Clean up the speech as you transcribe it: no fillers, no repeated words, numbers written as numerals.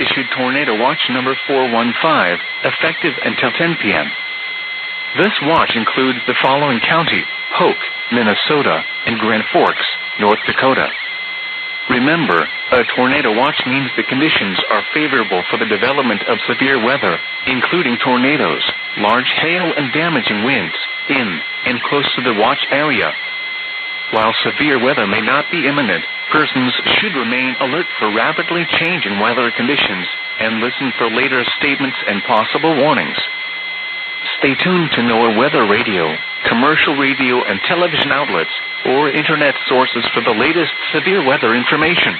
issued Tornado Watch number 415, effective until 10 p.m. This watch includes the following county: Polk, Minnesota, and Grand Forks, North Dakota. Remember, a tornado watch means the conditions are favorable for the development of severe weather, including tornadoes, large hail, and damaging winds, in and close to the watch area. While severe weather may not be imminent, persons should remain alert for rapidly changing weather conditions and listen for later statements and possible warnings. Stay tuned to NOAA weather radio, commercial radio and television outlets, or internet sources for the latest severe weather information.